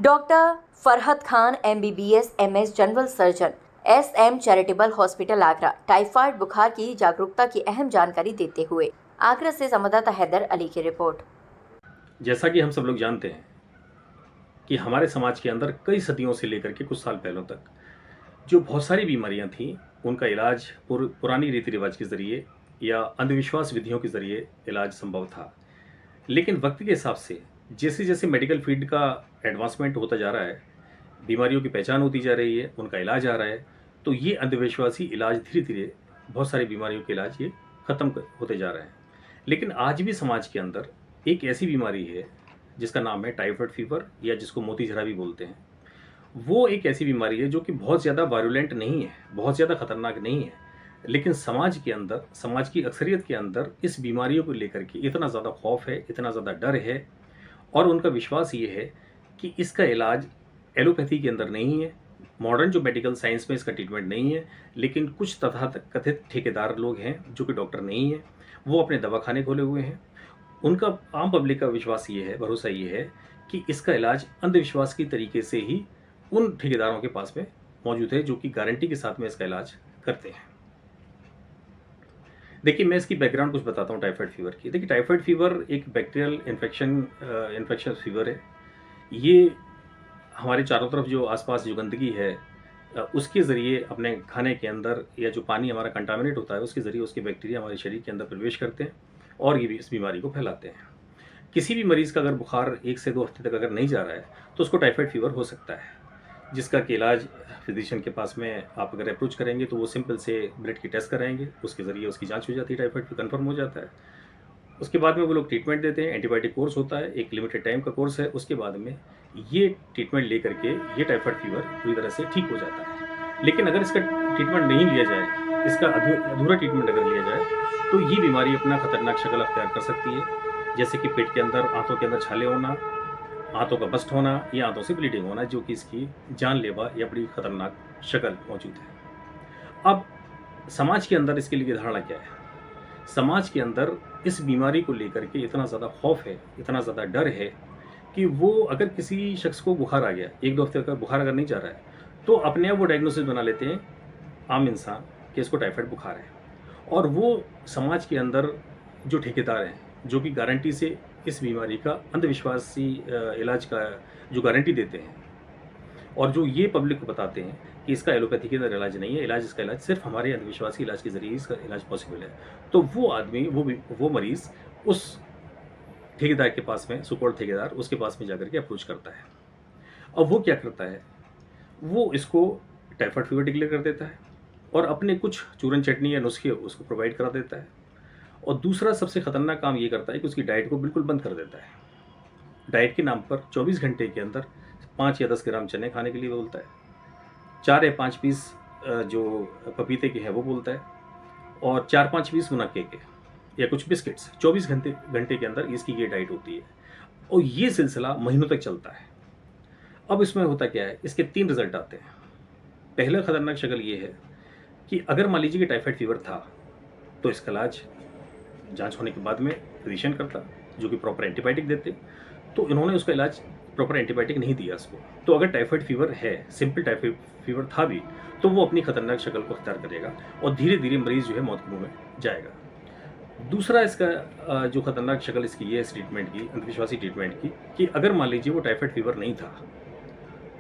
Doctor Farhat Khan MBBS MS general surgeon SM charitable hospital Agra typhoid बुखार की जागरूकता की अहम जानकारी देते हुए आगरा से संवाददाता हैदर अली की रिपोर्ट। जैसा कि हम सब लोग जानते हैं कि हमारे समाज के अंदर कई सदियों से लेकर के कुछ साल पहलों तक जो बहुत सारी बीमारियां थीं उनका इलाज पुरानी रीति रिवाज के ज़रिए या अंधविश्वास विधियों के ज़रिए इलाज संभव था। लेकिन वक्त के हिसाब से जैसे जैसे मेडिकल फील्ड का एडवांसमेंट होता जा रहा है, बीमारियों की पहचान होती जा रही है, उनका इलाज आ रहा है, तो ये अंधविश्वासी इलाज धीरे धीरे बहुत सारी बीमारियों के इलाज ये ख़त्म होते जा रहे हैं। लेकिन आज भी समाज के अंदर एक ऐसी बीमारी है जिसका नाम है टाइफाइड फीवर या जिसको मोतीझरा भी बोलते हैं। वो एक ऐसी बीमारी है जो कि बहुत ज़्यादा वायलेंट नहीं है, बहुत ज़्यादा खतरनाक नहीं है, लेकिन समाज के अंदर, समाज की अक्सरियत के अंदर इस बीमारियों को लेकर के इतना ज़्यादा खौफ है, इतना ज़्यादा डर है और उनका विश्वास ये है कि इसका इलाज एलोपैथी के अंदर नहीं है, मॉडर्न जो मेडिकल साइंस में इसका ट्रीटमेंट नहीं है, लेकिन कुछ तथाकथित ठेकेदार लोग हैं जो कि डॉक्टर नहीं हैं, वो अपने दवाखाने खोले हुए हैं। उनका आम पब्लिक का विश्वास ये है, भरोसा ये है कि इसका इलाज अंधविश्वास की तरीके से ही उन ठेकेदारों के पास में मौजूद है जो कि गारंटी के साथ में इसका इलाज करते हैं। देखिए, मैं इसकी बैकग्राउंड कुछ बताता हूँ टाइफाइड फीवर की। देखिए, टाइफाइड फीवर एक बैक्टीरियल इन्फेक्शन फीवर है। ये हमारे चारों तरफ जो आसपास जो गंदगी है उसके ज़रिए अपने खाने के अंदर या जो पानी हमारा कंटामिनेट होता है उसके ज़रिए उसके बैक्टीरिया हमारे शरीर के अंदर प्रवेश करते हैं और ये भी इस बीमारी को फैलाते हैं। किसी भी मरीज़ का अगर बुखार 1 से 2 हफ्ते तक अगर नहीं जा रहा है तो उसको टाइफाइड फीवर हो सकता है, जिसका कि इलाज फिजिशियन के पास में आप अगर अप्रोच करेंगे तो वो सिंपल से ब्लड की टेस्ट कराएंगे, उसके ज़रिए उसकी जांच हो जाती है, टाइफाइड फीवर कन्फर्म हो जाता है। उसके बाद में वो लोग ट्रीटमेंट देते हैं, एंटीबायोटिक कोर्स होता है, एक लिमिटेड टाइम का कोर्स है। उसके बाद में ये ट्रीटमेंट ले करके ये टाइफाइड फीवर पूरी तरह से ठीक हो जाता है। लेकिन अगर इसका ट्रीटमेंट नहीं लिया जाए, इसका अधूरा ट्रीटमेंट अगर लिया जाए तो ये बीमारी अपना खतरनाक शक्ल अख्तियार कर सकती है, जैसे कि पेट के अंदर, आंतों के अंदर छाले होना, आंतों का बस्ट होना या आंतों से ब्लीडिंग होना, जो कि इसकी जानलेवा या बड़ी खतरनाक शक्ल मौजूद है। अब समाज के अंदर इसके लिए धारणा क्या है? समाज के अंदर इस बीमारी को लेकर के इतना ज़्यादा खौफ है, इतना ज़्यादा डर है कि वो अगर किसी शख्स को बुखार आ गया, 1-2 हफ्ते का बुखार अगर नहीं जा रहा है, तो अपने आप वो डायग्नोसिस बना लेते हैं आम इंसान कि इसको टाइफाइड बुखार है। और वो समाज के अंदर जो ठेकेदार हैं, जो कि गारंटी से इस बीमारी का अंधविश्वासी इलाज का जो गारंटी देते हैं और जो ये पब्लिक को बताते हैं कि इसका एलोपैथी के अंदर इलाज नहीं है, इसका इलाज सिर्फ हमारे अंधविश्वासी इलाज के ज़रिए इसका इलाज पॉसिबल है। तो वो आदमी, वो मरीज़ उस ठेकेदार के पास में, सो कॉल्ड ठेकेदार, उसके पास में जाकर के अप्रोच करता है। अब वो क्या करता है, वो इसको टाइफाइड फीवर डिक्लेयर कर देता है और अपने कुछ चूरन चटनी या नुस्खे उसको प्रोवाइड करा देता है। और दूसरा सबसे खतरनाक काम ये करता है कि उसकी डाइट को बिल्कुल बंद कर देता है। डाइट के नाम पर 24 घंटे के अंदर 5 या 10 ग्राम चने खाने के लिए बोलता है, 4 या 5 पीस जो पपीते के हैं वो बोलता है और 4-5 पीस मुनक्के के या कुछ बिस्किट्स 24 घंटे घंटे के अंदर इसकी ये डाइट होती है और ये सिलसिला महीनों तक चलता है। अब इसमें होता क्या है, इसके 3 रिजल्ट आते हैं। पहला खतरनाक शक्ल ये है कि अगर मान लीजिए कि टाइफाइड फीवर था तो इसका इलाज जांच होने के बाद में फिजिशियन करता, जो कि प्रॉपर एंटीबायोटिक देते। तो इन्होंने उसका इलाज प्रॉपर एंटीबायोटिक नहीं दिया इसको। तो अगर टाइफाइड फीवर है, सिंपल टाइफाइड फीवर था भी, तो वो अपनी खतरनाक शक्ल को अख्तियार करेगा और धीरे धीरे मरीज़ जो है मौत के मुंह में जाएगा। दूसरा इसका जो खतरनाक शक्ल इसकी ये है इस ट्रीटमेंट की, अंधविश्वासी ट्रीटमेंट की, कि अगर मान लीजिए वो टाइफाइड फीवर नहीं था,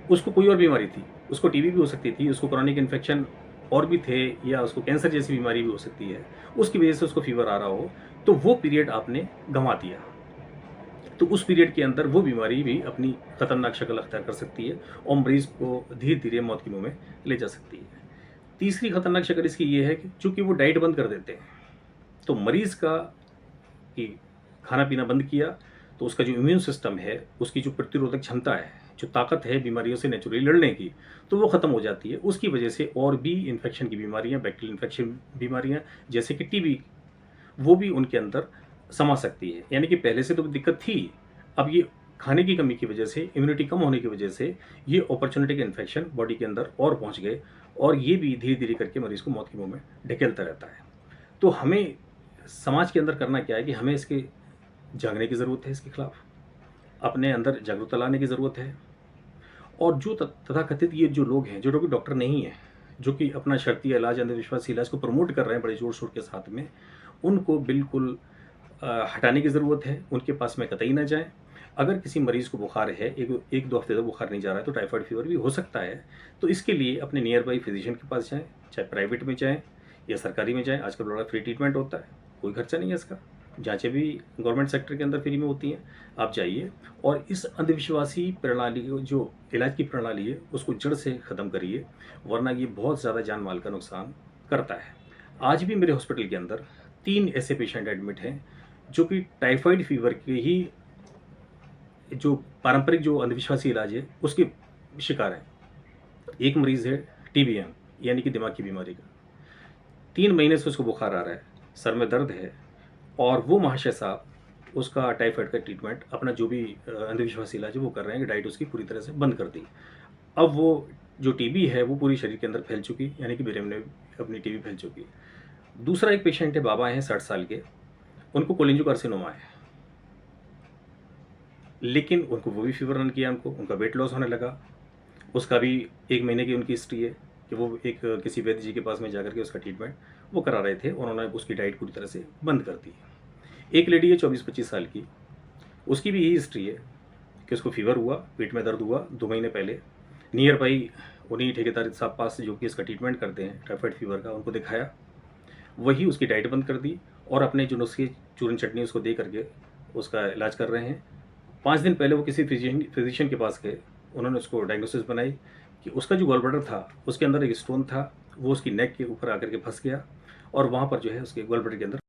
उसको कोई और बीमारी थी, उसको टीबी भी हो सकती थी, उसको क्रॉनिक इन्फेक्शन और भी थे, या उसको कैंसर जैसी बीमारी भी हो सकती है, उसकी वजह से उसको फीवर आ रहा हो, तो वो पीरियड आपने गंवा दिया। तो उस पीरियड के अंदर वो बीमारी भी अपनी खतरनाक शक्ल अख्तियार कर सकती है और मरीज़ को धीरे धीरे मौत के मुंह में ले जा सकती है। तीसरी खतरनाक शक्ल इसकी ये है कि चूँकि वो डाइट बंद कर देते हैं, तो मरीज़ का कि खाना पीना बंद किया तो उसका जो इम्यून सिस्टम है, उसकी जो प्रतिरोधक क्षमता है, जो ताकत है बीमारियों से नेचुरली लड़ने की, तो वो ख़त्म हो जाती है। उसकी वजह से और भी इन्फेक्शन की बीमारियाँ, बैक्टीरियल इन्फेक्शन बीमारियाँ जैसे कि टीबी, वो भी उनके अंदर समा सकती है। यानी कि पहले से तो दिक्कत थी, अब ये खाने की कमी की वजह से, इम्यूनिटी कम होने की वजह से ये अपॉर्चुनिटी के इन्फेक्शन बॉडी के अंदर और पहुंच गए और ये भी धीरे धीरे करके मरीज़ को मौत के मुंह में ढकेलता रहता है। तो हमें समाज के अंदर करना क्या है कि हमें जागने की ज़रूरत है, इसके खिलाफ अपने अंदर जागरूकता लाने की ज़रूरत है। और जो तथाकथित ये जो लोग हैं जो कि डॉक्टर नहीं हैं, जो कि अपना शर्तीय इलाज, अंधविश्वासी इलाज को प्रमोट कर रहे हैं बड़े ज़ोर शोर के साथ में, उनको बिल्कुल हटाने की ज़रूरत है। उनके पास में कतई ना जाएं। अगर किसी मरीज़ को बुखार है, एक दो हफ्ते तक बुखार नहीं जा रहा है, तो टाइफाइड फीवर भी हो सकता है। तो इसके लिए अपने नियर बाई फिजिशियन के पास जाएं, चाहे प्राइवेट में जाएं या सरकारी में जाएं। आजकल बड़ा फ्री ट्रीटमेंट होता है, कोई खर्चा नहीं है इसका। जांचें भी गवर्नमेंट सेक्टर के अंदर फ्री में होती हैं। आप जाइए और इस अंधविश्वासी प्रणाली को, जो इलाज की प्रणाली है, उसको जड़ से ख़त्म करिए, वरना ये बहुत ज़्यादा जान माल का नुकसान करता है। आज भी मेरे हॉस्पिटल के अंदर 3 ऐसे पेशेंट एडमिट हैं जो कि टाइफाइड फीवर के ही जो पारंपरिक जो अंधविश्वासी इलाज है उसके शिकार हैं। एक मरीज़ है टीबीएम यानी कि दिमाग की बीमारी का। 3 महीने से उसको बुखार आ रहा है, सर में दर्द है, और वो महाशय साहब उसका टाइफाइड का ट्रीटमेंट, अपना जो भी अंधविश्वासी इलाज है वो कर रहे हैं कि डाइट उसकी पूरी तरह से बंद कर दी। अब वो जो टीबी है वो पूरी शरीर के अंदर फैल चुकी, यानी कि ब्रेन में अपनी टीबी फैल चुकी। दूसरा एक पेशेंट है, बाबा हैं 60 साल के, उनको कोलिंजोकार्सिनोमा है, लेकिन उनको वो भी फीवर रन किया, उनका वेट लॉस होने लगा। उसका भी 1 महीने की उनकी हिस्ट्री है कि वो एक किसी वैद्य जी के पास में जाकर के उसका ट्रीटमेंट वो करा रहे थे, और उन्होंने उसकी डाइट पूरी तरह से बंद कर दी। एक लेडी है 24-25 साल की, उसकी भी यही हिस्ट्री है कि उसको फीवर हुआ, पेट में दर्द हुआ 2 महीने पहले। नियर बाई उन्हीं ठेकेदार साहब पास जो कि इसका ट्रीटमेंट करते हैं टाइफाइड फीवर का, उनको दिखाया, वही उसकी डाइट बंद कर दी और अपने जो नुस्खे चूरन चटनी उसको दे करके उसका इलाज कर रहे हैं। 5 दिन पहले वो किसी फिजिशियन के पास गए, उन्होंने उसको डायग्नोसिस बनाई कि उसका जो गॉल ब्लैडर था उसके अंदर एक स्टोन था, वो उसकी नेक के ऊपर आकर के फंस गया, और वहाँ पर जो है उसके गॉल ब्लैडर के अंदर